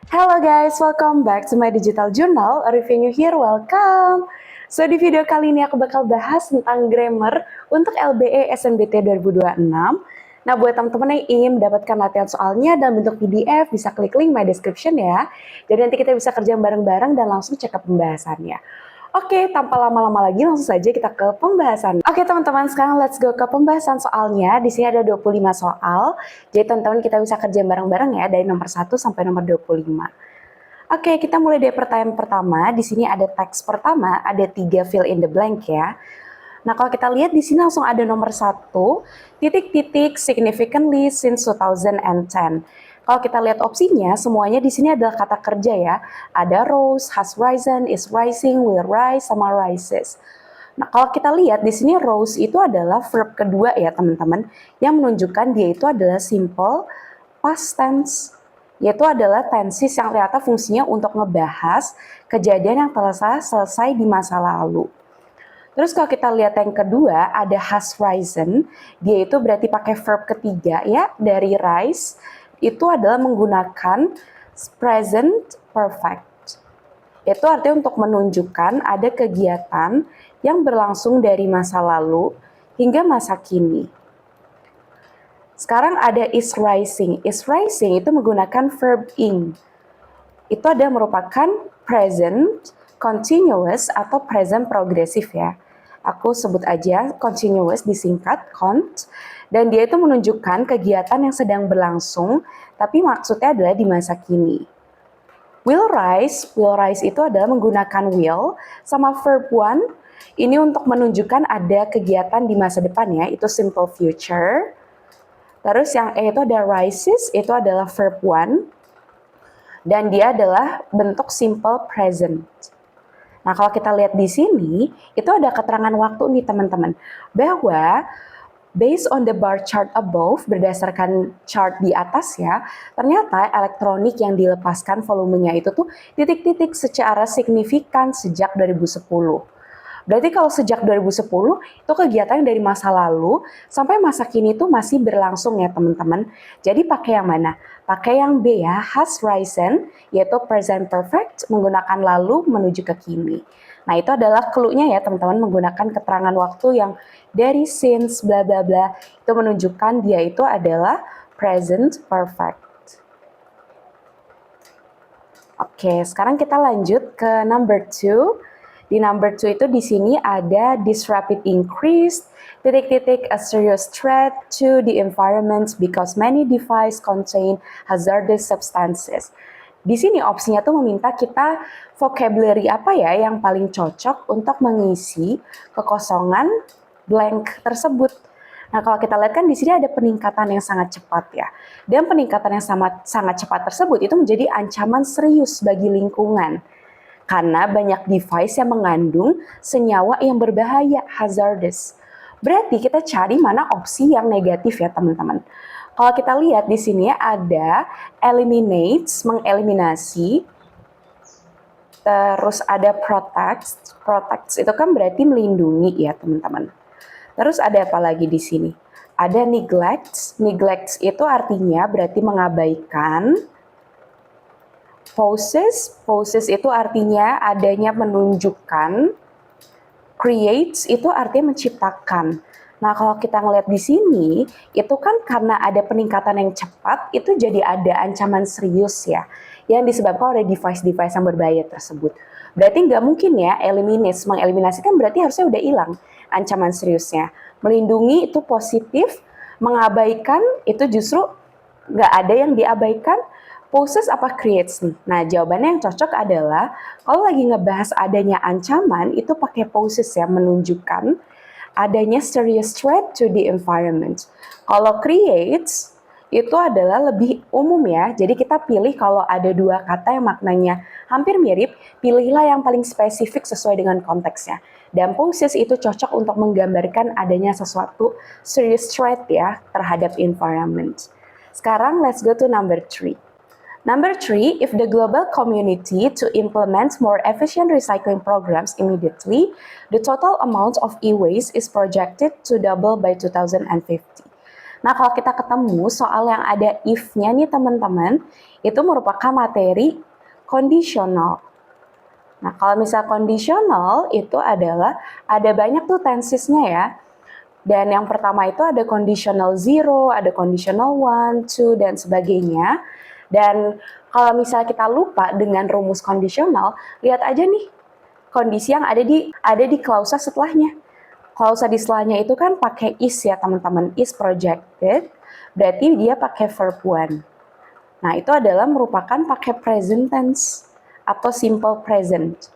Hello guys, welcome back to my digital journal. A review new here, welcome. So di video kali ini aku bakal bahas tentang grammar untuk LBE SNBT 2026. Nah buat teman-teman yang ingin mendapatkan latihan soalnya dalam bentuk PDF, bisa klik link my description ya. Jadi nanti kita bisa kerja bareng-bareng dan langsung cek ke pembahasannya. Oke, tanpa lama-lama lagi langsung saja kita ke pembahasan. Oke teman-teman, sekarang let's go ke pembahasan soalnya. Di sini ada 25 soal. Jadi teman-teman kita bisa kerja bareng-bareng ya dari nomor 1 sampai nomor 25. Oke, kita mulai dari pertanyaan pertama. Di sini ada teks pertama, ada 3 fill in the blank ya. Nah, kalau kita lihat di sini langsung ada nomor 1, titik-titik significantly since 2010. Kalau kita lihat opsinya, semuanya di sini adalah kata kerja ya. Ada rose, has risen, is rising, will rise, sama rises. Nah, kalau kita lihat di sini rose itu adalah verb kedua ya, teman-teman, yang menunjukkan dia itu adalah simple past tense, yaitu adalah tenses yang ternyata fungsinya untuk ngebahas kejadian yang telah selesai di masa lalu. Terus kalau kita lihat yang kedua, ada has risen, dia itu berarti pakai verb ketiga ya, dari rise, itu adalah menggunakan present perfect. Itu artinya untuk menunjukkan ada kegiatan yang berlangsung dari masa lalu hingga masa kini. Sekarang ada is rising. Is rising itu menggunakan verb ing. Itu ada merupakan present continuous atau present progressive ya. Aku sebut aja continuous disingkat cont, dan dia itu menunjukkan kegiatan yang sedang berlangsung, tapi maksudnya adalah di masa kini. Will rise itu adalah menggunakan will sama verb one. Ini untuk menunjukkan ada kegiatan di masa depan ya, itu simple future. Terus yang E itu ada rises, itu adalah verb one. Dan dia adalah bentuk simple present. Nah, kalau kita lihat di sini, itu ada keterangan waktu nih teman-teman. Bahwa based on the bar chart above, berdasarkan chart di atas ya, ternyata elektronik yang dilepaskan volumenya itu tuh titik-titik secara signifikan sejak 2010. Berarti kalau sejak 2010, itu kegiatan dari masa lalu sampai masa kini itu masih berlangsung ya teman-teman. Jadi pakai yang mana? Pakai yang B ya, has risen, yaitu present perfect, menggunakan lalu menuju ke kini. Nah itu adalah clue-nya ya teman-teman, menggunakan keterangan waktu yang dari since bla bla bla, itu menunjukkan dia itu adalah present perfect. Oke, sekarang kita lanjut ke number 2. Di number 2 itu di sini ada this rapid increase, titik-titik a serious threat to the environment because many devices contain hazardous substances. Di sini opsinya tuh meminta kita vocabulary apa ya yang paling cocok untuk mengisi kekosongan blank tersebut. Nah, kalau kita lihat kan di sini ada peningkatan yang sangat cepat ya. Dan peningkatan yang sangat cepat tersebut itu menjadi ancaman serius bagi lingkungan. Karena banyak device yang mengandung senyawa yang berbahaya, hazardous. Berarti kita cari mana opsi yang negatif ya teman-teman. Kalau kita lihat di sini ada eliminates, mengeliminasi. Terus ada protects. Protects itu kan berarti melindungi ya teman-teman. Terus ada apa lagi di sini? Ada neglects. Neglects itu artinya berarti mengabaikan. Poses itu artinya adanya menunjukkan. Creates itu artinya menciptakan. Nah, kalau kita ngeliat di sini, itu kan karena ada peningkatan yang cepat, itu jadi ada ancaman serius ya, yang disebabkan oleh device-device yang berbahaya tersebut. Berarti nggak mungkin ya mengeliminasi kan berarti harusnya udah hilang ancaman seriusnya. Melindungi itu positif, mengabaikan itu justru nggak ada yang diabaikan. Poses apa creates nih? Nah, jawabannya yang cocok adalah kalau lagi ngebahas adanya ancaman, itu pakai poses ya, menunjukkan adanya serious threat to the environment. Kalau creates, itu adalah lebih umum ya, jadi kita pilih kalau ada dua kata yang maknanya hampir mirip, pilihlah yang paling spesifik sesuai dengan konteksnya. Dan poses itu cocok untuk menggambarkan adanya sesuatu serious threat ya terhadap environment. Sekarang let's go to number 3. Number 3, if the global community to implement more efficient recycling programs immediately, the total amount of e-waste is projected to double by 2050. Nah, kalau kita ketemu soal yang ada if-nya nih teman-teman, itu merupakan materi kondisional. Nah, kalau misal kondisional itu adalah ada banyak tuh tensesnya ya. Dan yang pertama itu ada conditional 0, ada conditional 1, 2, dan sebagainya. Dan kalau misal kita lupa dengan rumus kondisional, lihat aja nih kondisi yang ada di klausa setelahnya. Klausa di setelahnya itu kan pakai is ya teman-teman, is projected, berarti dia pakai verb 1. Nah, itu adalah merupakan pakai present tense atau simple present.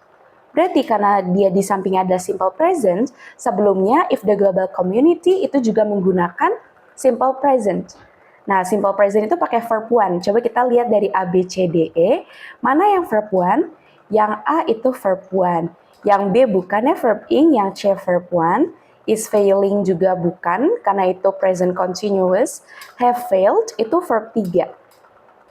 Berarti karena dia di sampingnya ada simple present, sebelumnya if the global community itu juga menggunakan simple present. Nah, simple present itu pakai verb 1. Coba kita lihat dari A, B, C, D, E. Mana yang verb 1? Yang A itu verb 1. Yang B bukannya verb ing, yang C verb 1. Is failing juga bukan, karena itu present continuous. Have failed itu verb 3.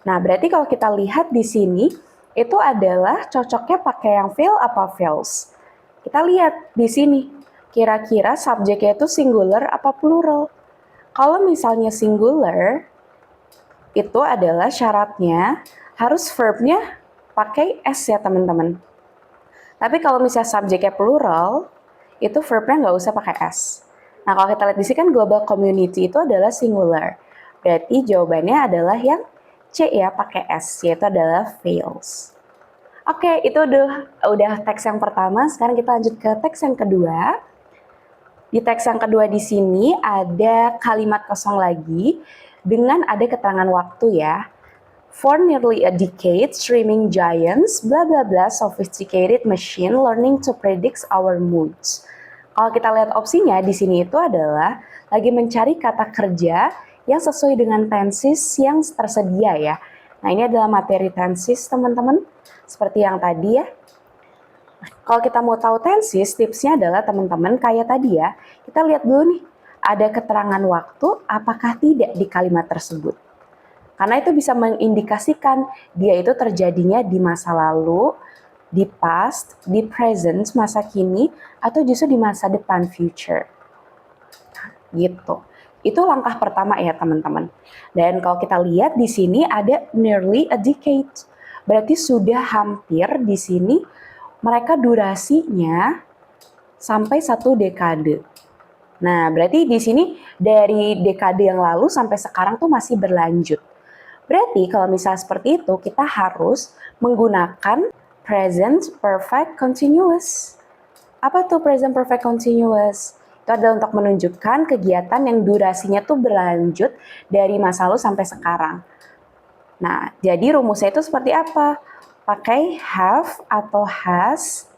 Nah, berarti kalau kita lihat di sini, itu adalah cocoknya pakai yang fail apa fails. Kita lihat di sini, kira-kira subjeknya itu singular apa plural. Kalau misalnya singular, itu adalah syaratnya harus verbnya pakai S ya teman-teman. Tapi kalau misalnya subjeknya plural, itu verbnya nggak usah pakai S. Nah, kalau kita lihat di sini kan global community itu adalah singular. Berarti jawabannya adalah yang C ya, pakai S, yaitu adalah fails. Oke, itu udah teks yang pertama. Sekarang kita lanjut ke teks yang kedua. Di teks yang kedua di sini ada kalimat kosong lagi dengan ada keterangan waktu ya. For nearly a decade, streaming giants, bla bla bla, sophisticated machine learning to predict our moods. Kalau kita lihat opsinya di sini itu adalah lagi mencari kata kerja yang sesuai dengan tenses yang tersedia ya. Nah, ini adalah materi tenses teman-teman, seperti yang tadi ya. Kalau kita mau tahu tenses, tipsnya adalah teman-teman kayak tadi ya, kita lihat dulu nih, ada keterangan waktu apakah tidak di kalimat tersebut. Karena itu bisa mengindikasikan dia itu terjadinya di masa lalu, di past, di present, masa kini, atau justru di masa depan, future. Gitu. Itu langkah pertama ya teman-teman. Dan kalau kita lihat di sini ada nearly a decade. Berarti sudah hampir di sini mereka durasinya sampai 1 dekade. Nah, berarti di sini dari dekade yang lalu sampai sekarang tuh masih berlanjut. Berarti kalau misalnya seperti itu, kita harus menggunakan present perfect continuous. Apa tuh present perfect continuous? Itu adalah untuk menunjukkan kegiatan yang durasinya tuh berlanjut dari masa lalu sampai sekarang. Nah, jadi rumusnya itu seperti apa? Pakai have atau has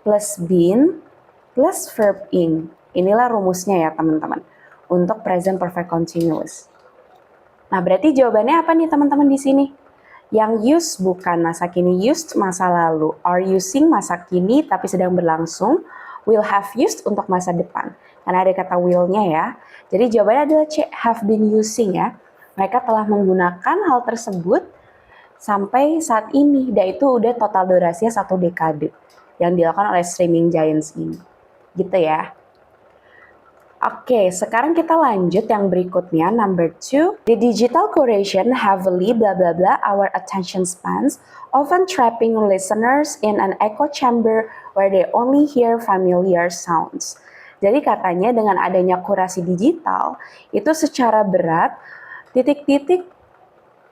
plus been plus verb ing. Inilah rumusnya ya teman-teman untuk present perfect continuous. Nah, berarti jawabannya apa nih teman-teman di sini? Yang used bukan masa kini, used masa lalu. Are using masa kini tapi sedang berlangsung. Will have used untuk masa depan. Karena ada kata will-nya ya. Jadi jawabannya adalah C, have been using ya. Mereka telah menggunakan hal tersebut sampai saat ini. Dan itu udah total durasinya 1 dekade yang dilakukan oleh streaming giants ini. Gitu ya. Oke, sekarang kita lanjut yang berikutnya, number 2. The digital curation heavily blah blah blah our attention spans, often trapping listeners in an echo chamber where they only hear familiar sounds. Jadi katanya dengan adanya kurasi digital, itu secara berat, titik-titik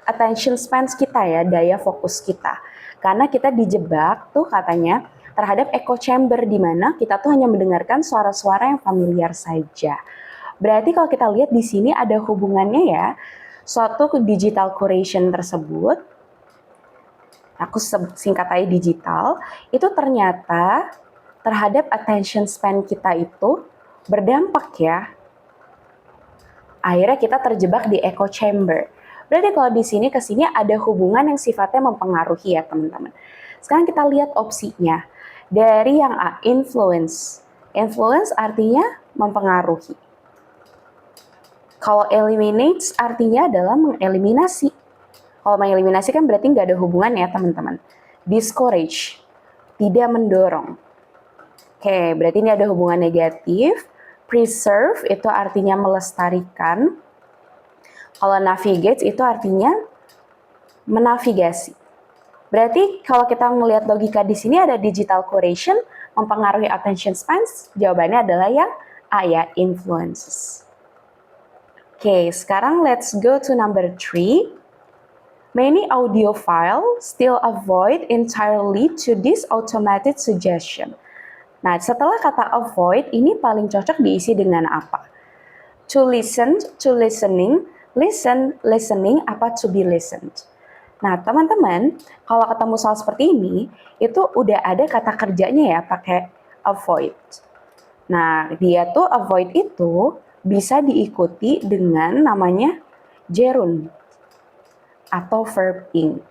attention spans kita ya, daya fokus kita. Karena kita dijebak tuh katanya, terhadap echo chamber di mana kita tuh hanya mendengarkan suara-suara yang familiar saja. Berarti kalau kita lihat di sini ada hubungannya ya, suatu digital curation tersebut, aku singkat aja digital, itu ternyata terhadap attention span kita itu berdampak ya. Akhirnya kita terjebak di echo chamber. Berarti kalau di sini ke sini ada hubungan yang sifatnya mempengaruhi ya teman-teman. Sekarang kita lihat opsinya. Dari yang A, influence. Influence artinya mempengaruhi. Kalau eliminates artinya adalah mengeliminasi. Kalau mengeliminasi kan berarti nggak ada hubungan ya teman-teman. Discourage, tidak mendorong. Oke, berarti ini ada hubungan negatif. Preserve itu artinya melestarikan. Kalau navigate itu artinya menavigasi. Berarti kalau kita melihat logika di sini ada digital curation mempengaruhi attention span, jawabannya adalah yang A ya, influences. Oke, sekarang let's go to number 3. Many audiophile still avoid entirely to this automated suggestion. Nah, setelah kata avoid, ini paling cocok diisi dengan apa? To listen, to listening, listen, listening, apa to be listened. Nah, teman-teman, kalau ketemu soal seperti ini, itu udah ada kata kerjanya ya, pakai avoid. Nah, dia tuh avoid itu bisa diikuti dengan namanya gerund atau verb ing.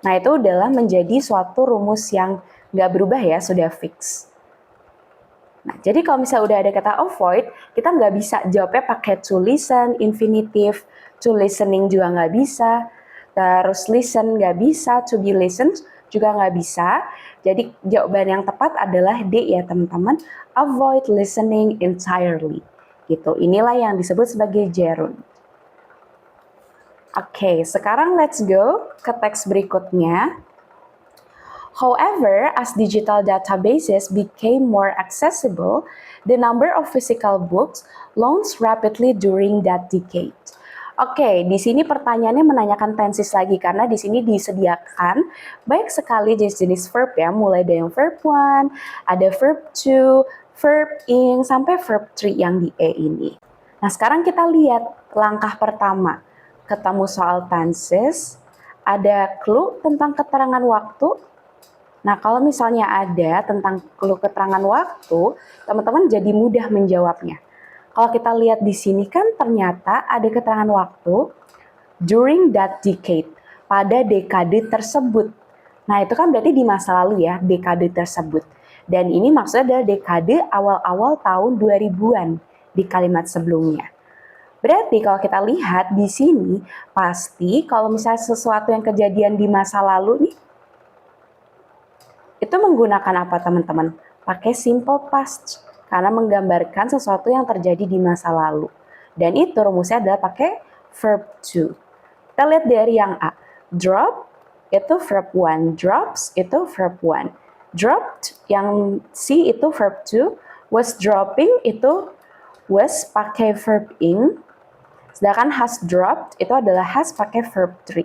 Nah, itu adalah menjadi suatu rumus yang nggak berubah ya, sudah fix. Nah, jadi kalau misalnya udah ada kata avoid, kita nggak bisa jawabnya pakai to listen, infinitive, to listening juga nggak bisa, terus listen nggak bisa, to be listened juga nggak bisa. Jadi jawaban yang tepat adalah D ya teman-teman, avoid listening entirely. Gitu. Inilah yang disebut sebagai gerund. Oke, sekarang let's go ke teks berikutnya. However, as digital databases became more accessible, the number of physical books launched rapidly during that decade. Oke, di sini pertanyaannya menanyakan tenses lagi karena di sini disediakan banyak sekali jenis-jenis verb ya, mulai dari yang verb 1, ada verb 2, verb ing, sampai verb 3 yang di E ini. Nah, sekarang kita lihat langkah pertama. Ketemu soal tenses, ada clue tentang keterangan waktu. Nah, kalau misalnya ada tentang clue keterangan waktu, teman-teman jadi mudah menjawabnya. Kalau kita lihat di sini kan ternyata ada keterangan waktu during that decade, pada dekade tersebut. Nah, itu kan berarti di masa lalu ya, dekade tersebut. Dan ini maksudnya adalah dekade awal-awal tahun 2000-an di kalimat sebelumnya. Berarti kalau kita lihat di sini, pasti kalau misalnya sesuatu yang kejadian di masa lalu nih, itu menggunakan apa teman-teman? Pakai simple past, karena menggambarkan sesuatu yang terjadi di masa lalu. Dan itu rumusnya adalah pakai verb to. Kita lihat dari yang A. Drop itu verb 1, drops itu verb 1. Dropped yang C itu verb 2, was dropping itu was pakai verb ing. Sedangkan has dropped itu adalah has pakai verb 3.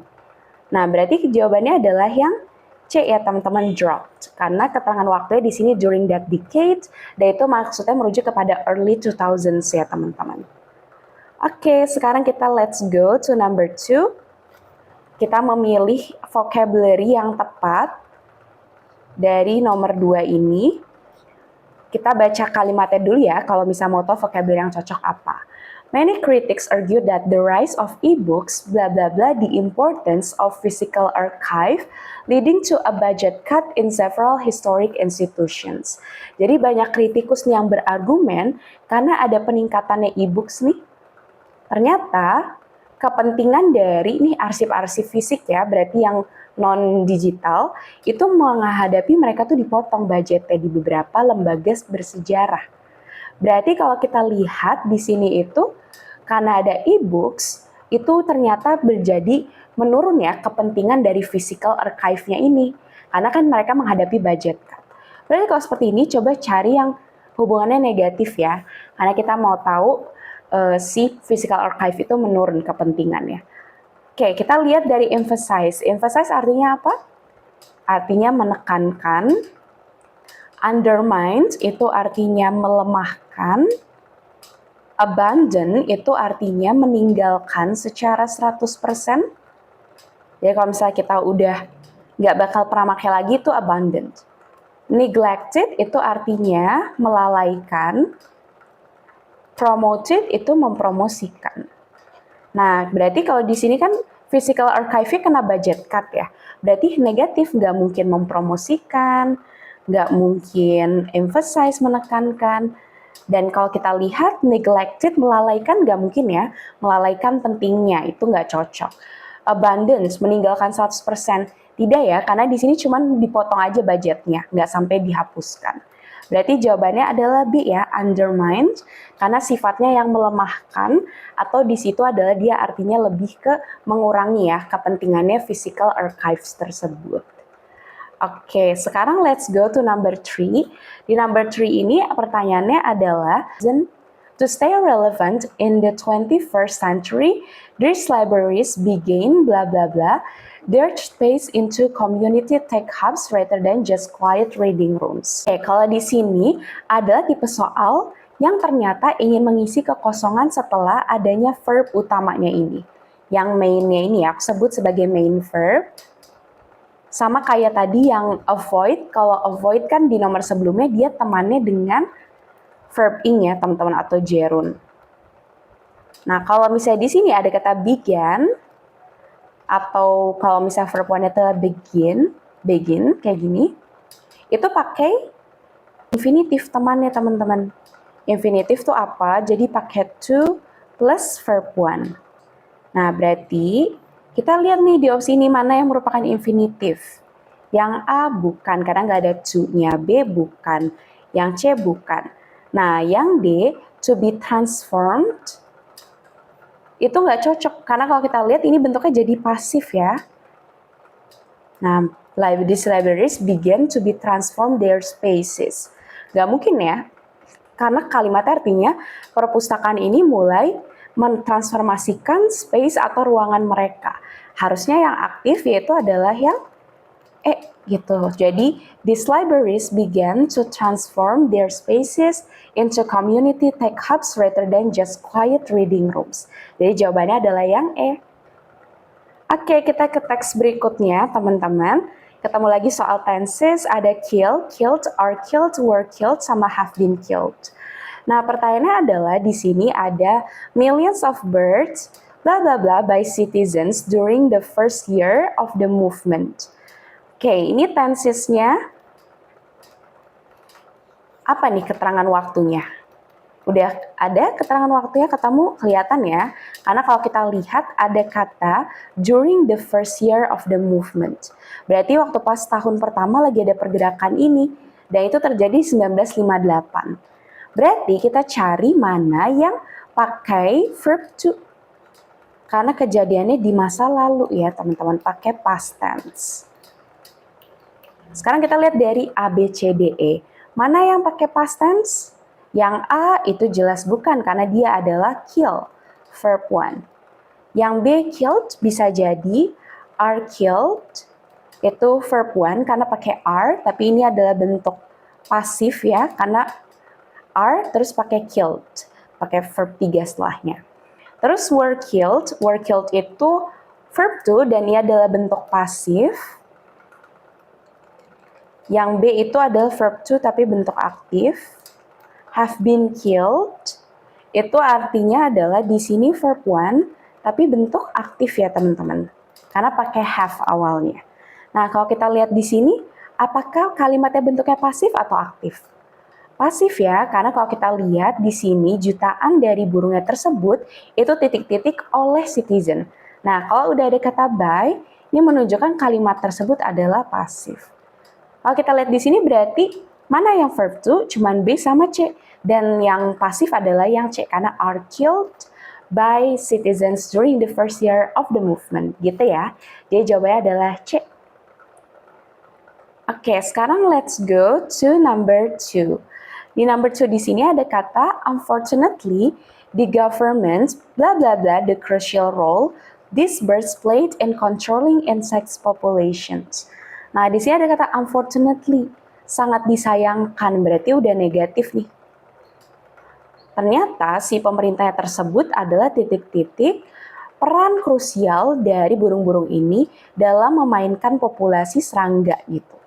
Nah, berarti jawabannya adalah yang C ya teman-teman, dropped. Karena keterangan waktunya di sini during that decade, dan itu maksudnya merujuk kepada early 2000s ya teman-teman. Oke, sekarang kita let's go to number 2. Kita memilih vocabulary yang tepat dari nomor 2 ini. Kita baca kalimatnya dulu ya, kalau misalnya mau tahu vocabulary yang cocok apa. Many critics argue that the rise of e-books, blah blah blah, the importance of physical archive, leading to a budget cut in several historic institutions. Jadi banyak kritikus nih yang berargumen karena ada peningkatannya e-books nih. Ternyata kepentingan dari nih arsip-arsip fisik ya, berarti yang non-digital, itu menghadapi mereka tuh dipotong budgetnya di beberapa lembaga bersejarah. Berarti kalau kita lihat di sini itu, karena ada e-books, itu ternyata menjadi menurun ya kepentingan dari physical archive-nya ini. Karena kan mereka menghadapi budget cut. Berarti kalau seperti ini, coba cari yang hubungannya negatif ya. Karena kita mau tahu si physical archive itu menurun kepentingannya. Oke, kita lihat dari emphasize. Emphasize artinya apa? Artinya menekankan. Undermine itu artinya melemahkan. Abandon itu artinya meninggalkan secara 100%. Jadi kalau misalnya kita udah nggak bakal pernah pakai lagi itu abandoned. Neglected itu artinya melalaikan. Promoted itu mempromosikan. Nah, berarti kalau di sini kan physical archive-nya kena budget cut ya. Berarti negatif, nggak mungkin mempromosikan, nggak mungkin emphasize, menekankan. Dan kalau kita lihat neglected, melalaikan nggak mungkin ya. Melalaikan pentingnya, itu nggak cocok. Abundance, meninggalkan 100%. Tidak ya, karena di sini cuma dipotong aja budgetnya, nggak sampai dihapuskan. Berarti jawabannya adalah B ya, undermine, karena sifatnya yang melemahkan, atau di situ adalah dia artinya lebih ke mengurangi ya kepentingannya physical archives tersebut. Oke, sekarang let's go to number 3. Di number 3 ini pertanyaannya adalah, to stay relevant in the 21st century, these libraries began blah blah blah their space into community tech hubs rather than just quiet reading rooms. Oke, kalau di sini ada tipe soal yang ternyata ingin mengisi kekosongan setelah adanya verb utamanya ini. Yang mainnya ini aku sebut sebagai main verb. Sama kayak tadi yang avoid, kalau avoid kan di nomor sebelumnya dia temannya dengan verb ing ya teman-teman atau gerund. Nah kalau misalnya di sini ada kata began, atau kalau misalnya verb one adalah begin kayak gini, itu pakai infinitif temannya teman-teman. Infinitif tuh apa? Jadi pakai to plus verb one. Nah berarti kita lihat nih di opsi ini mana yang merupakan infinitif. Yang A bukan, karena nggak ada to-nya. B bukan, yang C bukan. Nah, yang D, to be transformed, itu nggak cocok. Karena kalau kita lihat ini bentuknya jadi pasif ya. Nah, these libraries began to be transformed their spaces. Nggak mungkin ya. Karena kalimatnya artinya perpustakaan ini mulai mentransformasikan space atau ruangan mereka. Harusnya yang aktif yaitu adalah yang gitu. Jadi, these libraries began to transform their spaces into community tech hubs rather than just quiet reading rooms. Jadi jawabannya adalah yang E. Oke, kita ke teks berikutnya, teman-teman. Ketemu lagi soal tenses, ada kill, killed, are killed, were killed, sama have been killed. Nah, pertanyaannya adalah di sini ada millions of birds, blah blah blah, by citizens during the first year of the movement. Oke, ini tensesnya. Apa nih keterangan waktunya? Udah ada keterangan waktunya ketemu, kelihatan ya. Karena kalau kita lihat ada kata during the first year of the movement. Berarti waktu pas tahun pertama lagi ada pergerakan ini. Dan itu terjadi 1958. Berarti kita cari mana yang pakai verb to. Karena kejadiannya di masa lalu ya teman-teman, pakai past tense. Sekarang kita lihat dari A, B, C, D, E. Mana yang pakai past tense? Yang A itu jelas bukan karena dia adalah kill, verb one. Yang B killed bisa jadi are killed, itu verb one karena pakai are, tapi ini adalah bentuk pasif ya, karena are terus pakai killed, pakai verb 3 setelahnya. Terus were killed itu verb 2 dan ini adalah bentuk pasif. Yang B itu adalah verb 2 tapi bentuk aktif. Have been killed itu artinya adalah di sini verb 1 tapi bentuk aktif ya teman-teman. Karena pakai have awalnya. Nah, kalau kita lihat di sini, apakah kalimatnya bentuknya pasif atau aktif? Pasif ya, karena kalau kita lihat di sini jutaan dari burungnya tersebut itu titik-titik oleh citizen. Nah, kalau udah ada kata by, ini menunjukkan kalimat tersebut adalah pasif. Kalau kita lihat di sini berarti mana yang verb 2? Cuman B sama C. Dan yang pasif adalah yang C karena are killed by citizens during the first year of the movement. Gitu ya. Jadi jawabannya adalah C. Oke, sekarang let's go to number 2. Di number 2 di sini ada kata unfortunately the government blah blah blah the crucial role these birds played in controlling insects populations. Nah, di sini ada kata unfortunately, sangat disayangkan, berarti udah negatif nih. Ternyata si pemerintah tersebut adalah titik-titik peran krusial dari burung-burung ini dalam memainkan populasi serangga gitu.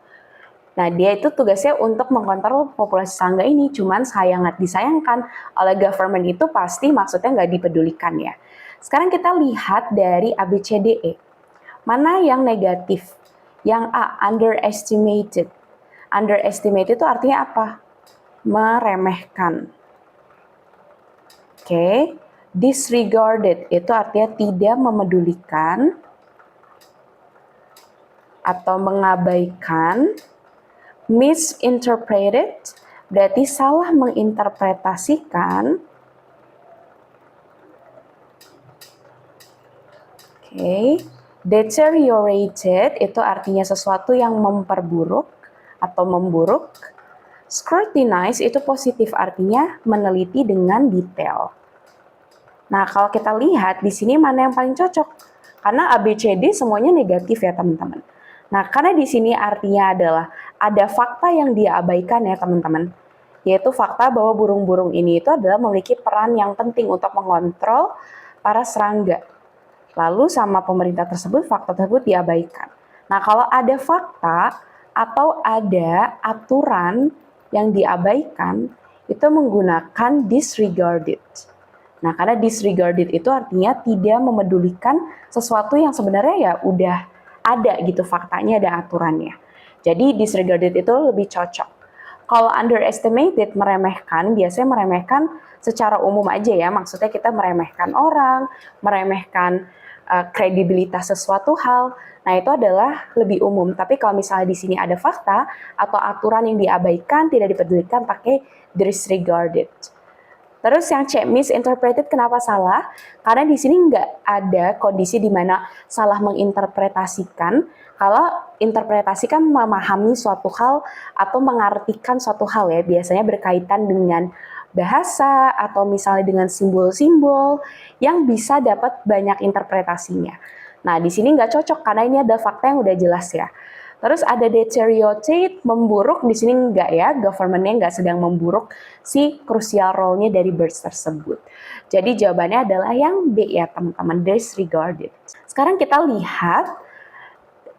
Nah, dia itu tugasnya untuk mengkontrol populasi serangga ini, cuman sangat disayangkan oleh government itu pasti maksudnya nggak dipedulikan ya. Sekarang kita lihat dari ABCDE. Mana yang negatif? Yang A, underestimated. Underestimated itu artinya apa? Meremehkan. Oke. Disregarded itu artinya tidak memedulikan atau mengabaikan. Misinterpreted Berarti salah menginterpretasikan. Deteriorated itu artinya sesuatu yang memperburuk atau memburuk. Scrutinize itu positif, artinya meneliti dengan detail. Nah, kalau kita lihat di sini mana yang paling cocok? Karena ABCD semuanya negatif ya, teman-teman. Nah, karena di sini artinya adalah ada fakta yang dia abaikan ya, teman-teman. Yaitu fakta bahwa burung-burung ini itu adalah memiliki peran yang penting untuk mengontrol para serangga. Lalu sama pemerintah tersebut, fakta tersebut diabaikan. Nah, kalau ada fakta atau ada aturan yang diabaikan, itu menggunakan disregarded. Nah, karena disregarded itu artinya tidak memedulikan sesuatu yang sebenarnya ya udah ada gitu faktanya, ada aturannya. Jadi disregarded itu lebih cocok. Kalau underestimated, meremehkan, biasanya meremehkan secara umum aja ya, maksudnya kita meremehkan orang, meremehkan kredibilitas sesuatu hal. Nah, itu adalah lebih umum. Tapi kalau misalnya di sini ada fakta atau aturan yang diabaikan, tidak dipedulikan, pakai disregarded. Terus yang C, misinterpreted, kenapa salah? Karena di sini nggak ada kondisi di mana salah menginterpretasikan. Kalau interpretasi kan memahami suatu hal atau mengartikan suatu hal ya, biasanya berkaitan dengan bahasa atau misalnya dengan simbol-simbol yang bisa dapat banyak interpretasinya. Nah, di sini nggak cocok karena ini ada fakta yang udah jelas ya. Terus ada deteriorate, memburuk, di sini enggak ya, government-nya enggak sedang memburuk si crucial role-nya dari birds tersebut. Jadi jawabannya adalah yang B ya teman-teman, disregarded. Sekarang kita lihat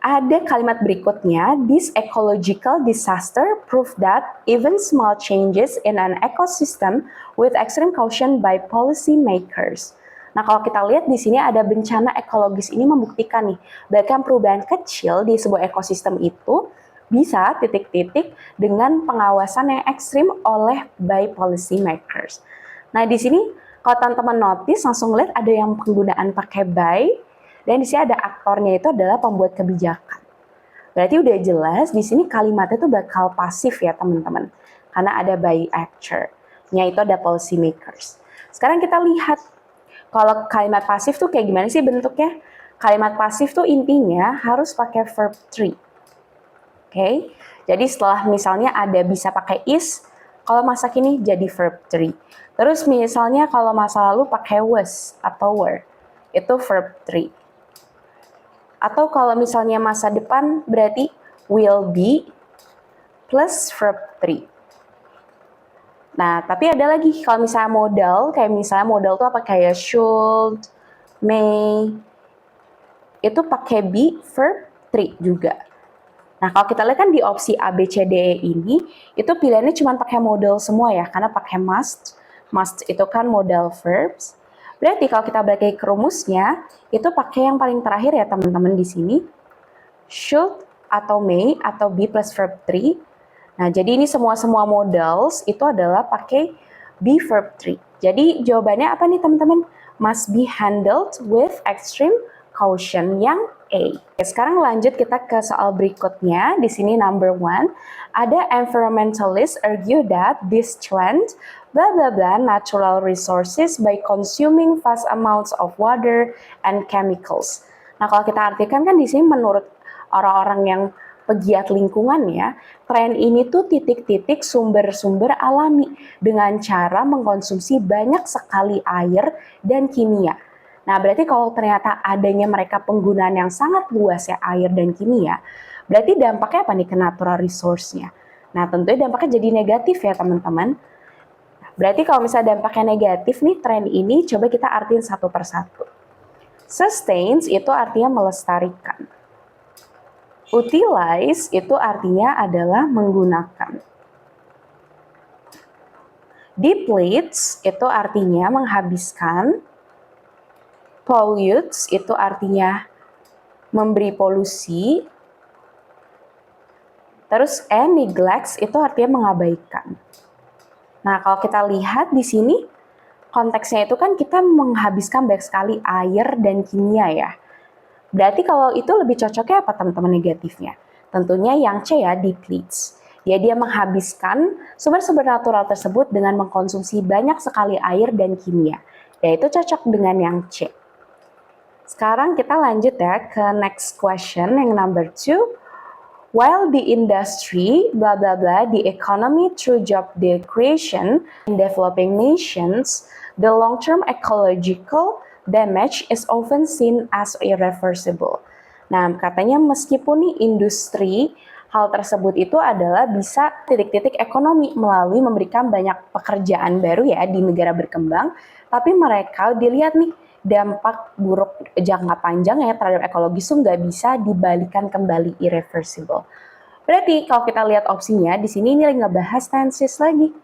ada kalimat berikutnya, this ecological disaster prove that even small changes in an ecosystem with extreme caution by policy makers. Nah, kalau kita lihat di sini ada bencana ekologis, ini membuktikan nih, bahkan perubahan kecil di sebuah ekosistem itu bisa titik-titik dengan pengawasan yang ekstrim oleh by policy makers. Nah, di sini kalau teman-teman notice langsung lihat ada yang penggunaan pakai by, dan di sini ada aktornya itu adalah pembuat kebijakan. Berarti udah jelas di sini kalimatnya itu bakal pasif ya teman-teman, karena ada by actor-nya itu ada policy makers. Sekarang kita lihat kalau kalimat pasif tuh kayak gimana sih bentuknya? Kalimat pasif tuh intinya harus pakai verb 3. Oke. Jadi setelah misalnya ada bisa pakai is, kalau masa kini jadi verb 3. Terus misalnya kalau masa lalu pakai was atau were, itu verb 3. Atau kalau misalnya masa depan berarti will be plus verb 3. Nah, tapi ada lagi kalau misalnya modal, kayak misalnya modal tuh apa kayak should, may, itu pakai be verb 3 juga. Nah, kalau kita lihat kan di opsi A, B, C, D, E ini, itu pilihannya cuma pakai modal semua ya, karena pakai must. Must itu kan modal verbs. Berarti kalau kita balik ke rumusnya, itu pakai yang paling terakhir ya teman-teman di sini. Should atau may atau be plus verb 3. Nah, jadi ini semua modals itu adalah pakai be verb 3. Jadi jawabannya apa nih teman-teman? Must be handled with extreme caution yang A. Oke, sekarang lanjut kita ke soal berikutnya. Di sini number 1, ada environmentalists argue that this trend blah blah blah natural resources by consuming vast amounts of water and chemicals. Nah, kalau kita artikan kan di sini menurut orang-orang yang pegiat lingkungan ya, tren ini tuh titik-titik sumber-sumber alami dengan cara mengkonsumsi banyak sekali air dan kimia. Nah, berarti kalau ternyata adanya mereka penggunaan yang sangat luas ya air dan kimia, berarti dampaknya apa nih ke natural resource-nya? Nah, tentunya dampaknya jadi negatif ya teman-teman. Berarti kalau misalnya dampaknya negatif nih tren ini, coba kita artiin satu persatu. Sustains itu artinya melestarikan. Utilize itu artinya adalah menggunakan. Depletes itu artinya menghabiskan. Pollutes itu artinya memberi polusi. Terus neglects itu artinya mengabaikan. Nah, kalau kita lihat di sini konteksnya itu kan kita menghabiskan banyak sekali air dan kimia ya. Berarti kalau itu lebih cocoknya apa teman-teman negatifnya? Tentunya yang C ya, depletes. Dia menghabiskan sumber-sumber natural tersebut dengan mengkonsumsi banyak sekali air dan kimia. Yaitu cocok dengan yang C. Sekarang kita lanjut ya ke next question yang number 2. While the industry, blah blah blah, the economy through job creation in developing nations, the long-term ecological damage is often seen as irreversible. Nah, katanya meskipun nih industri, hal tersebut itu adalah bisa titik-titik ekonomi melalui memberikan banyak pekerjaan baru ya di negara berkembang, tapi mereka dilihat nih dampak buruk jangka panjang ya terhadap ekologi itu nggak bisa dibalikan kembali, irreversible. Berarti kalau kita lihat opsinya di sini ini ngebahas tenses lagi.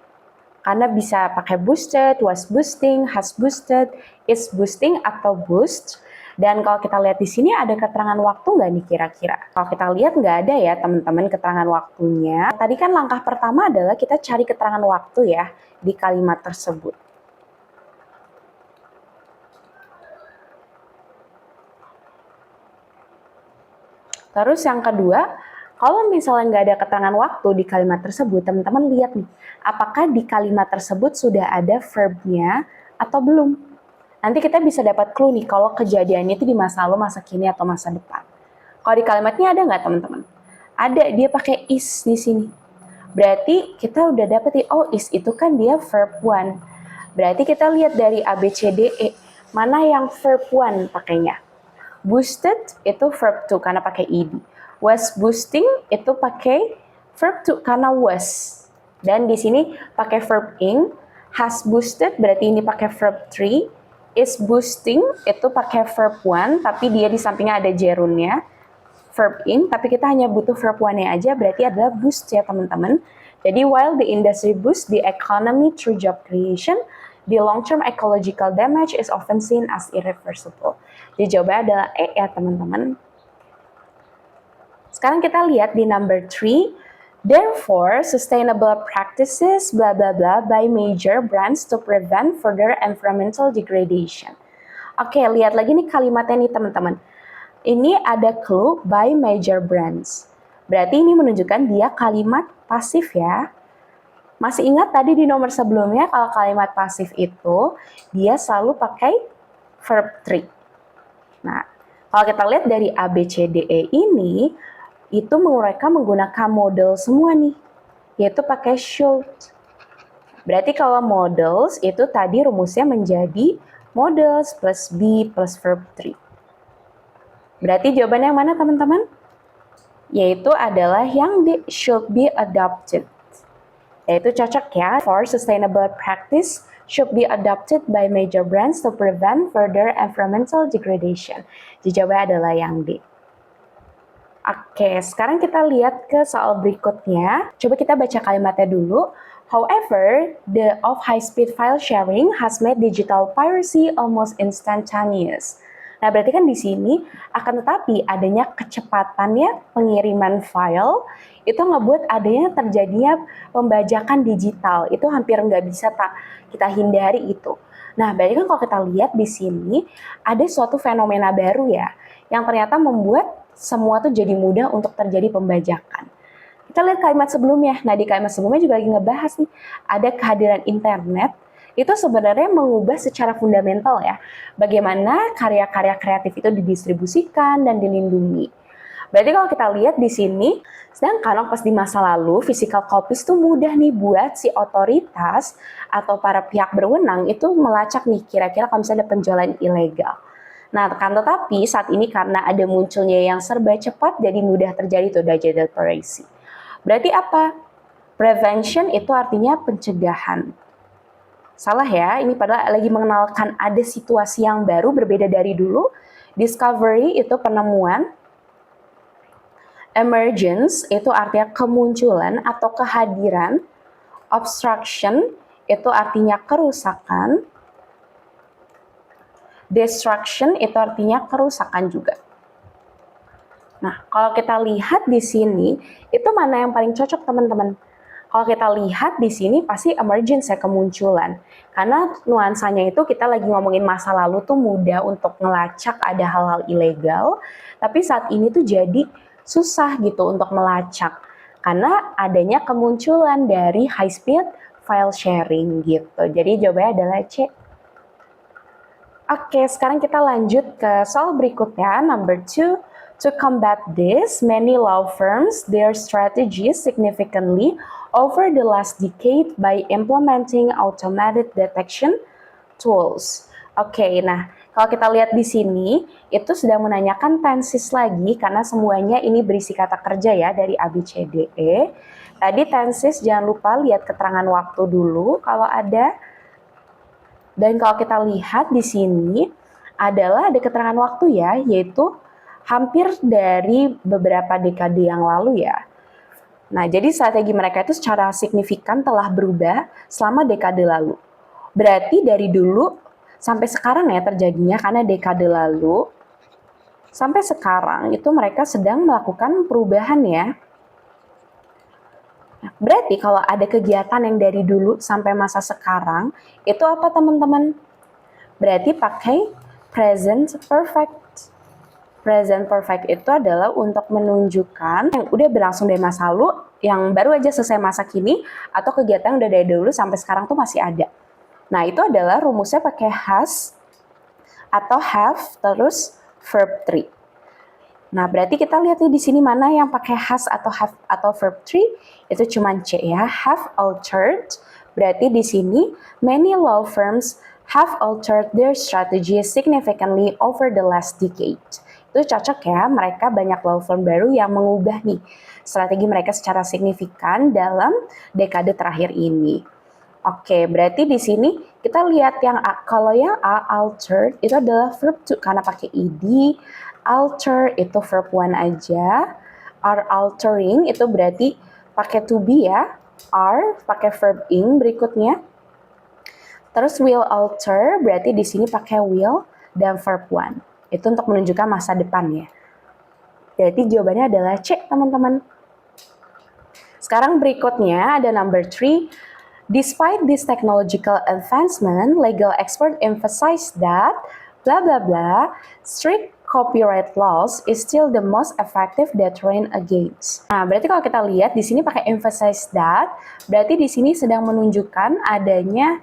Karena bisa pakai boosted, was boosting, has boosted, is boosting atau boost. Dan kalau kita lihat di sini ada keterangan waktu nggak nih kira-kira? Kalau kita lihat nggak ada ya teman-teman keterangan waktunya. Tadi kan langkah pertama adalah kita cari keterangan waktu ya di kalimat tersebut. Terus yang kedua, kalau misalnya nggak ada keterangan waktu di kalimat tersebut, teman-teman lihat nih, apakah di kalimat tersebut sudah ada verb-nya atau belum? Nanti kita bisa dapat clue nih kalau kejadiannya itu di masa lalu, masa kini, atau masa depan. Kalau di kalimatnya ada nggak teman-teman? Ada, dia pakai is di sini. Berarti kita udah dapat nih, oh is itu kan dia verb one. Berarti kita lihat dari A, B, C, D, E, mana yang verb one pakainya? Boosted itu verb to karena pakai ed. Was boosting itu pakai verb to karena was. Dan di sini pakai verb ing. Has boosted berarti ini pakai verb 3. Is boosting itu pakai verb 1 tapi dia di sampingnya ada gerundnya. Verb ing tapi kita hanya butuh verb 1-nya aja berarti adalah boost ya teman-teman. Jadi while the industry boosts the economy through job creation, the long-term ecological damage is often seen as irreversible. Jadi jawabannya adalah E ya teman-teman. Sekarang kita lihat di number 3. Therefore, sustainable practices blah blah blah by major brands to prevent further environmental degradation. Oke, lihat lagi nih kalimatnya nih teman-teman. Ini ada clue by major brands. Berarti ini menunjukkan dia kalimat pasif ya. Masih ingat tadi di nomor sebelumnya kalau kalimat pasif itu dia selalu pakai verb 3. Nah, kalau kita lihat dari A, B, C, D, E ini, itu mereka menggunakan model semua nih, yaitu pakai should. Berarti kalau models itu tadi rumusnya menjadi models plus be plus verb 3. Berarti jawabannya yang mana teman-teman? Yaitu adalah yang di should be adopted. Yaitu cocok ya, for sustainable practice should be adopted by major brands to prevent further environmental degradation. Jadi jawabannya adalah yang D. Oke, sekarang kita lihat ke soal berikutnya. Coba kita baca kalimatnya dulu. However, the of high-speed file sharing has made digital piracy almost instantaneous. Nah, berarti kan di sini akan tetapi adanya kecepatannya pengiriman file itu ngebuat adanya terjadinya pembajakan digital. Itu hampir nggak bisa kita hindari itu. Nah, berarti kan kalau kita lihat di sini ada suatu fenomena baru ya, yang ternyata membuat semua tuh jadi mudah untuk terjadi pembajakan. Kita lihat kalimat sebelumnya. Nah, di kalimat sebelumnya juga lagi ngebahas nih, ada kehadiran internet itu sebenarnya mengubah secara fundamental ya, bagaimana karya-karya kreatif itu didistribusikan dan dilindungi. Berarti kalau kita lihat di sini, sedangkan pas di masa lalu, physical copies tuh mudah nih buat si otoritas atau para pihak berwenang itu melacak nih kira-kira kalau misalnya ada penjualan ilegal. Nah, kan tetapi saat ini karena ada munculnya yang serba cepat, jadi mudah terjadi tuh digital piracy. Berarti apa? Prevention itu artinya pencegahan. Salah ya, ini padahal lagi mengenalkan ada situasi yang baru berbeda dari dulu. Discovery itu penemuan. Emergence itu artinya kemunculan atau kehadiran. Obstruction itu artinya kerusakan. Destruction itu artinya kerusakan juga. Nah, kalau kita lihat di sini, itu mana yang paling cocok teman-teman? Kalau kita lihat di sini pasti emergence ya, kemunculan. Karena nuansanya itu kita lagi ngomongin masa lalu tuh mudah untuk ngelacak ada hal-hal ilegal. Tapi saat ini tuh jadi susah gitu untuk melacak. Karena adanya kemunculan dari high speed file sharing gitu. Jadi jawabannya adalah C. Oke, sekarang kita lanjut ke soal berikutnya, number 2. To combat this, many law firms their strategies significantly over the last decade by implementing automated detection tools. Oke, nah kalau kita lihat di sini, itu sedang menanyakan tenses lagi karena semuanya ini berisi kata kerja ya dari A, B, C, D, E. Tadi tenses jangan lupa lihat keterangan waktu dulu kalau ada. Dan kalau kita lihat di sini adalah ada keterangan waktu ya, yaitu hampir dari beberapa dekade yang lalu ya. Nah, jadi strategi mereka itu secara signifikan telah berubah selama dekade lalu. Berarti dari dulu sampai sekarang ya terjadinya, karena dekade lalu sampai sekarang itu mereka sedang melakukan perubahan ya. Nah, berarti kalau ada kegiatan yang dari dulu sampai masa sekarang, itu apa teman-teman? Berarti pakai present perfect. Present perfect itu adalah untuk menunjukkan yang udah berlangsung dari masa lalu, yang baru aja selesai masa kini, atau kegiatan yang udah dari dulu sampai sekarang tuh masih ada. Nah, itu adalah rumusnya pakai has atau have terus verb 3. Nah, berarti kita lihat nih di sini mana yang pakai has atau have atau verb 3, itu cuma C ya, have altered. Berarti di sini many law firms have altered their strategy significantly over the last decade. Itu cocok ya, mereka banyak law firm baru yang mengubah nih strategi mereka secara signifikan dalam dekade terakhir ini. Oke, berarti di sini kita lihat yang A. Kalau yang A, altered, itu adalah verb to karena pakai ed. Alter itu verb 1 aja. Are altering itu berarti pakai to be ya. Are pakai verb ing berikutnya. Terus will alter berarti di sini pakai will dan verb 1. Itu untuk menunjukkan masa depan ya. Jadi jawabannya adalah C, teman-teman. Sekarang berikutnya ada number 3. Despite this technological advancement, legal experts emphasize that blah blah blah, strict copyright laws is still the most effective deterrent against. Nah, berarti kalau kita lihat di sini pakai emphasize that, berarti di sini sedang menunjukkan adanya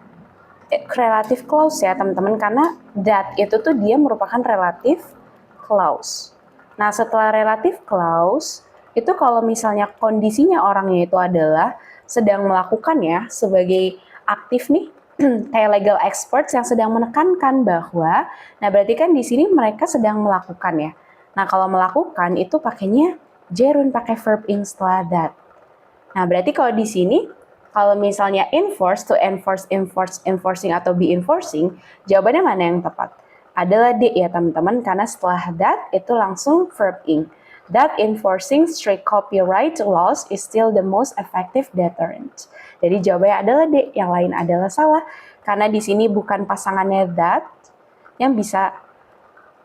relative clause ya, teman-teman, karena that itu tuh dia merupakan relative clause. Nah, setelah relative clause, itu kalau misalnya kondisinya orangnya itu adalah sedang melakukan ya, sebagai aktif nih, kayak legal experts yang sedang menekankan bahwa, nah berarti kan di sini mereka sedang melakukan ya. Nah, kalau melakukan itu pakainya gerund, pakai verb ing setelah that. Nah, berarti kalau di sini, kalau misalnya enforce, to enforce, enforcing atau be enforcing, jawabannya mana yang tepat? Adalah D ya teman-teman, karena setelah that itu langsung verb ing. That enforcing strict copyright laws is still the most effective deterrent. Jadi jawabannya adalah D, yang lain adalah salah. Karena di sini bukan pasangannya that yang bisa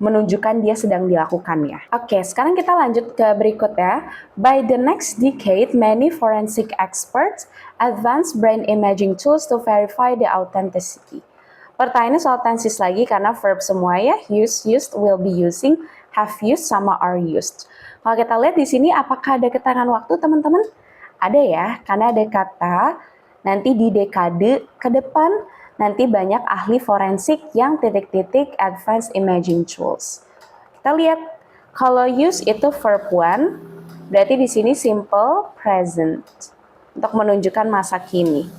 menunjukkan dia sedang dilakukan ya. Oke, sekarang kita lanjut ke berikutnya. By the next decade, many forensic experts advance brain imaging tools to verify the authenticity. Pertanyaannya soal tenses lagi karena verb semua ya, used, will be using, have used, sama are used. Kalau kita lihat di sini, apakah ada keterangan waktu, teman-teman? Ada ya, karena ada kata nanti di dekade ke depan, nanti banyak ahli forensik yang titik-titik advanced imaging tools. Kita lihat, kalau use itu verb 1, berarti di sini simple present, untuk menunjukkan masa kini.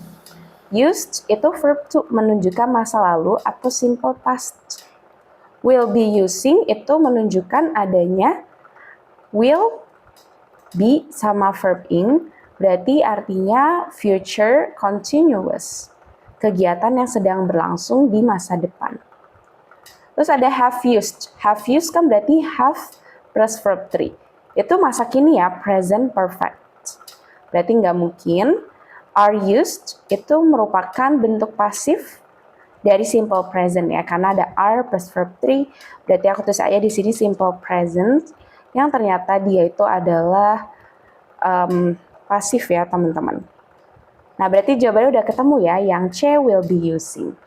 Used itu verb 2, menunjukkan masa lalu atau simple past. Will be using itu menunjukkan adanya will, be, sama verb ing, berarti artinya future continuous, kegiatan yang sedang berlangsung di masa depan. Terus ada have used. Have used kan berarti have plus verb 3. Itu masa kini ya, present perfect. Berarti nggak mungkin. Are used itu merupakan bentuk pasif dari simple present ya, karena ada are plus verb 3. Berarti aku tulis aja di sini simple present, yang ternyata dia itu adalah pasif ya teman-teman. Nah, berarti jawabannya udah ketemu ya, yang C will be using.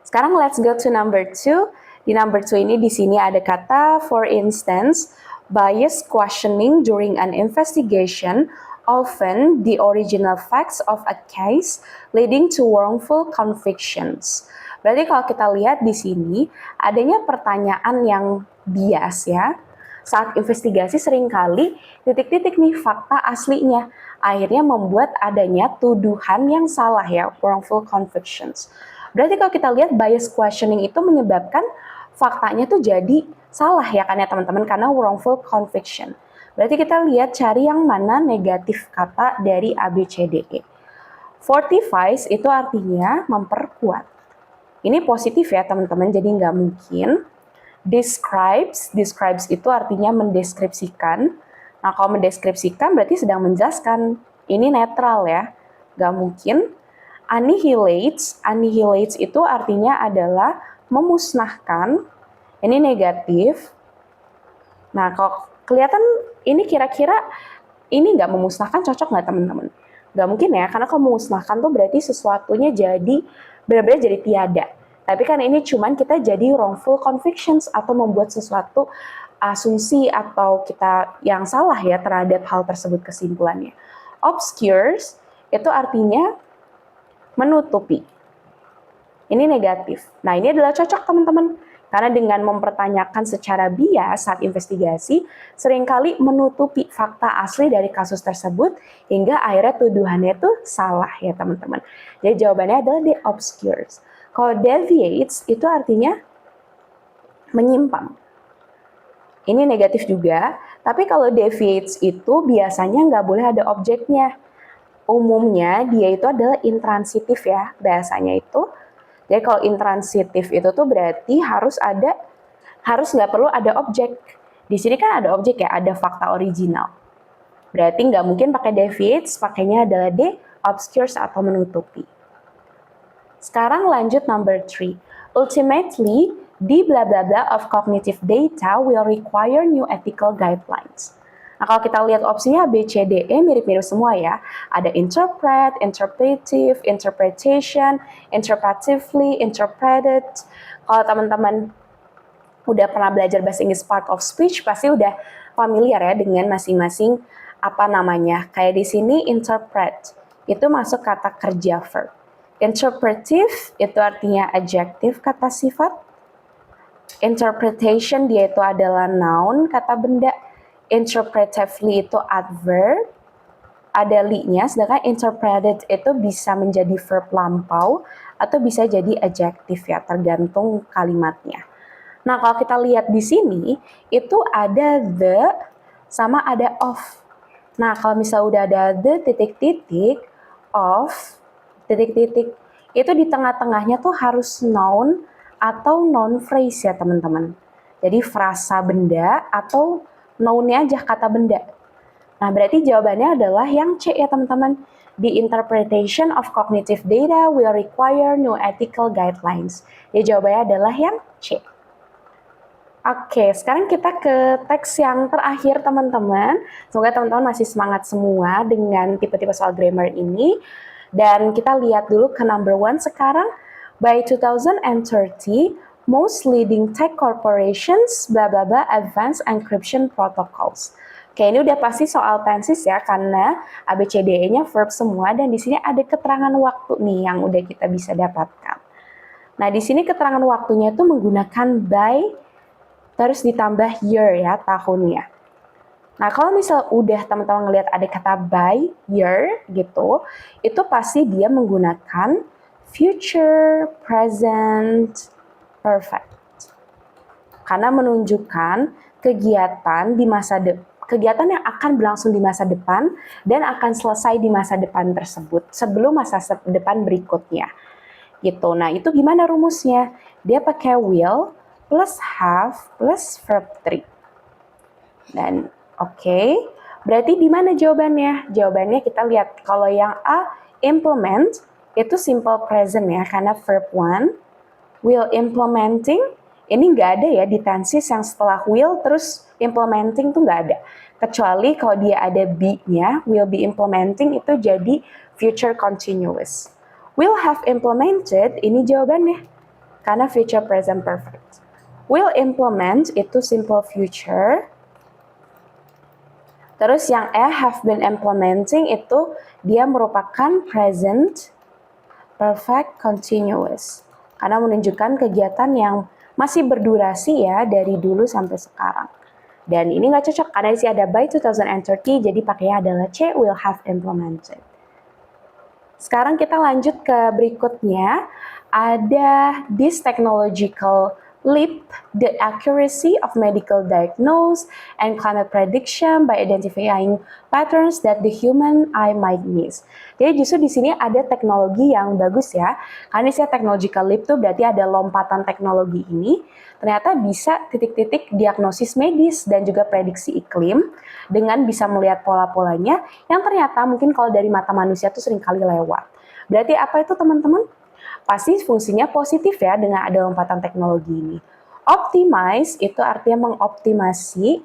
Sekarang let's go to number 2. Di number 2 ini di sini ada kata for instance, Biased questioning during an investigation often the original facts of a case leading to wrongful convictions. Berarti kalau kita lihat di sini adanya pertanyaan yang bias ya. Saat investigasi seringkali titik-titik nih fakta aslinya akhirnya membuat adanya tuduhan yang salah ya, wrongful convictions. Berarti kalau kita lihat bias questioning itu menyebabkan faktanya tuh jadi salah ya kan ya teman-teman karena wrongful conviction. Berarti kita lihat cari yang mana negatif kata dari ABCDE. Fortifies itu artinya memperkuat. Ini positif ya teman-teman, jadi nggak mungkin. Describes itu artinya mendeskripsikan. Nah kalau mendeskripsikan berarti sedang menjelaskan. Ini netral ya, nggak mungkin. Annihilates itu artinya adalah memusnahkan. Ini negatif. Nah kalau kelihatan ini kira-kira ini nggak memusnahkan, cocok nggak teman-teman? Nggak mungkin ya, karena kalau memusnahkan tuh berarti sesuatunya jadi benar-benar jadi tiada. Tapi kan ini cuman kita jadi wrongful convictions atau membuat sesuatu asumsi atau kita yang salah ya terhadap hal tersebut kesimpulannya. Obscures itu artinya menutupi. Ini negatif. Nah ini adalah cocok teman-teman. Karena dengan mempertanyakan secara bias saat investigasi, seringkali menutupi fakta asli dari kasus tersebut hingga akhirnya tuduhannya itu salah ya teman-teman. Jadi jawabannya adalah the obscures. Kalau deviates itu artinya menyimpang. Ini negatif juga, tapi kalau deviates itu biasanya nggak boleh ada objeknya. Umumnya dia itu adalah intransitif ya, bahasanya itu. Jadi kalau intransitif itu tuh berarti harus nggak perlu ada objek. Di sini kan ada objek ya, ada fakta original. Berarti nggak mungkin pakai deviates, pakainya adalah the obscures atau menutupi. Sekarang lanjut number 3. Ultimately, the blah blah blah of cognitive data will require new ethical guidelines. Nah, kalau kita lihat opsinya B, C, D, E mirip-mirip semua ya. Ada interpret, interpretive, interpretation, interpretively, interpreted. Kalau teman-teman udah pernah belajar bahasa Inggris part of speech, pasti udah familiar ya dengan masing-masing apa namanya. Kayak di sini interpret, itu masuk kata kerja verb. Interpretive itu artinya adjective kata sifat. Interpretation dia itu adalah noun kata benda. Interpretively itu adverb. Ada li-nya, sedangkan interpreted itu bisa menjadi verb lampau atau bisa jadi adjective ya, tergantung kalimatnya. Nah, kalau kita lihat di sini itu ada the sama ada of. Nah, kalau misalnya udah ada the titik-titik, of titik-titik, itu di tengah-tengahnya tuh harus noun atau noun phrase ya teman-teman. Jadi frasa benda atau nounnya aja kata benda. Nah berarti jawabannya adalah yang C ya teman-teman. The interpretation of cognitive data will require new ethical guidelines. Jadi jawabannya adalah yang C. Oke, sekarang kita ke teks yang terakhir teman-teman. Semoga teman-teman masih semangat semua dengan tipe-tipe soal grammar ini. Dan kita lihat dulu ke number 1 sekarang. By 2030, most leading tech corporations bla bla bla advanced encryption protocols. Oke, ini udah pasti soal tenses ya, karena ABCDE-nya verb semua, dan di sini ada keterangan waktu nih yang udah kita bisa dapatkan. Nah, di sini keterangan waktunya itu menggunakan by, terus ditambah year ya, tahunnya. Nah, kalau misal udah teman-teman ngelihat ada kata by, year gitu, itu pasti dia menggunakan future, present, perfect. Karena menunjukkan kegiatan di masa depan, kegiatan yang akan berlangsung di masa depan dan akan selesai di masa depan tersebut sebelum masa depan berikutnya. Gitu. Nah, itu gimana rumusnya? Dia pakai will plus have plus verb 3. Dan oke, berarti di mana jawabannya? Jawabannya kita lihat kalau yang A implement itu simple present ya, karena verb 1. Will implementing ini nggak ada ya di tenses yang setelah will terus implementing tuh nggak ada. Kecuali kalau dia ada be-nya, will be implementing itu jadi future continuous. Will have implemented ini jawabannya karena future present perfect. Will implement itu simple future. Terus yang have been implementing itu dia merupakan present perfect continuous. Karena menunjukkan kegiatan yang masih berdurasi ya dari dulu sampai sekarang. Dan ini nggak cocok karena di sini ada by 2030, jadi pakainya adalah C, will have implemented. Sekarang kita lanjut ke berikutnya. Ada this technological leap, the accuracy of medical diagnosis and climate prediction by identifying patterns that the human eye might miss. Jadi justru di sini ada teknologi yang bagus ya. Karena istilah technological leap itu berarti ada lompatan teknologi ini ternyata bisa titik-titik diagnosis medis dan juga prediksi iklim dengan bisa melihat pola-polanya yang ternyata mungkin kalau dari mata manusia itu seringkali lewat. Berarti apa itu teman-teman? Pasti fungsinya positif ya dengan ada lompatan teknologi ini. Optimize itu artinya mengoptimasi,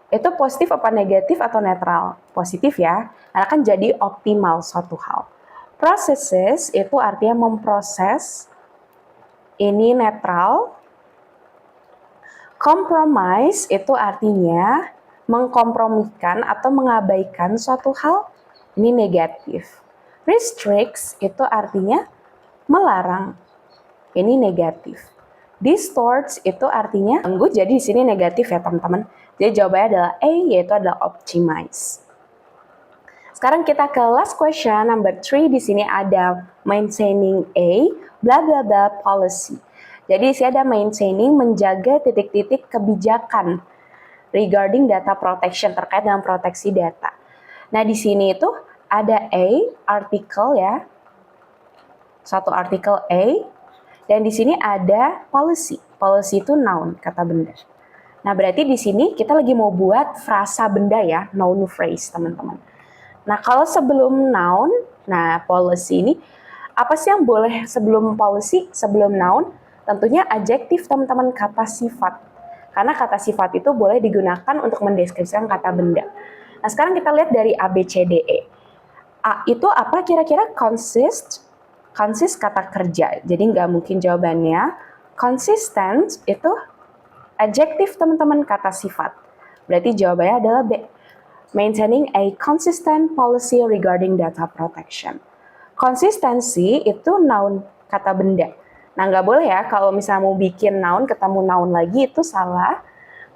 itu positif apa negatif atau netral? Positif ya, karena kan jadi optimal suatu hal. Processes itu artinya memproses, ini netral. Compromise itu artinya mengkompromikan atau mengabaikan suatu hal, ini negatif. Restricts itu artinya melarang, ini negatif. Distorts itu artinya ganggu, jadi di sini negatif ya teman-teman. Jadi jawabannya adalah A, yaitu adalah optimize. Sekarang kita ke last question, number 3. Di sini ada maintaining a bla bla bla policy. Jadi di sini ada maintaining, menjaga titik-titik kebijakan regarding data protection, terkait dengan proteksi data. Nah di sini itu ada A, artikel ya, satu artikel A, dan di sini ada policy. Policy itu noun, kata benda. Nah, berarti di sini kita lagi mau buat frasa benda ya, noun phrase, teman-teman. Nah, kalau sebelum noun, nah policy ini, apa sih yang boleh sebelum policy, sebelum noun? Tentunya adjektif, teman-teman, kata sifat. Karena kata sifat itu boleh digunakan untuk mendeskripsikan kata benda. Nah, sekarang kita lihat dari A, B, C, D, E. A itu apa kira-kira? Consist kata kerja, jadi nggak mungkin jawabannya. Consistent itu adjektif teman-teman, kata sifat. Berarti jawabannya adalah B. Maintaining a consistent policy regarding data protection. Consistency itu noun, kata benda. Nah nggak boleh ya kalau misalnya mau bikin noun ketemu noun lagi, itu salah.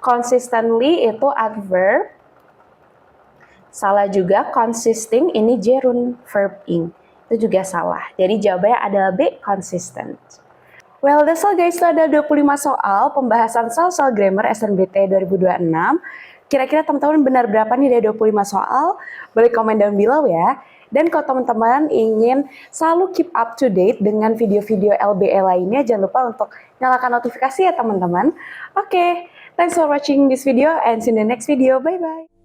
Consistently itu adverb. Salah juga. Consisting ini gerund verb ing. Itu juga salah. Jadi jawabannya adalah B, consistent. Well, that's all guys. Itu ada 25 soal pembahasan soal grammar SNBT 2026. Kira-kira teman-teman benar berapa nih dari 25 soal? Boleh komen down below ya. Dan kalau teman-teman ingin selalu keep up to date dengan video-video LBE lainnya, jangan lupa untuk nyalakan notifikasi ya teman-teman. Oke, thanks for watching this video and see you in the next video. Bye-bye.